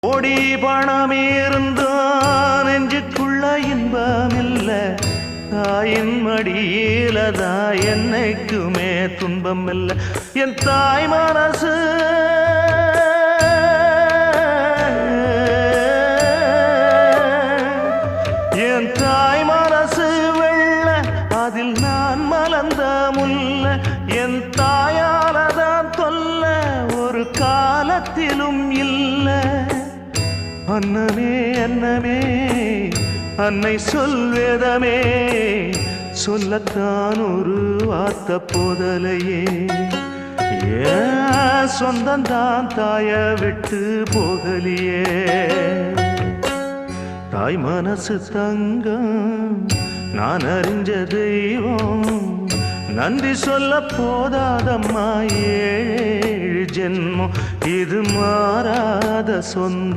கோடி பணம் இருந்தான் நெஞ்சுக்குள்ள இன்பமில்ல, தாயின் மடியிலதா என்னைக்குமே துன்பம் இல்ல. என் தாய் மனசு என் தாய் மனசு வெள்ள, அதில் நான் மலர்ந்த முல்ல. என் தாயாலதான் தொல்ல ஒரு காலத்திலும் இல்ல. அன்னமே அன்னமே அன்னை சொல்வேதமே, சொல்லத்தான் ஒரு வார்த்தை போதலையே. ஏன் சொந்தந்தான் தாய விட்டு போகலியே. தாய் மனசு தங்கம் நான் அறிஞ்ச தெய்வம், நன்றி சொல்ல போதாதம்மா ஏழு ஜென்மம். இது மாறாத சொந்தம்.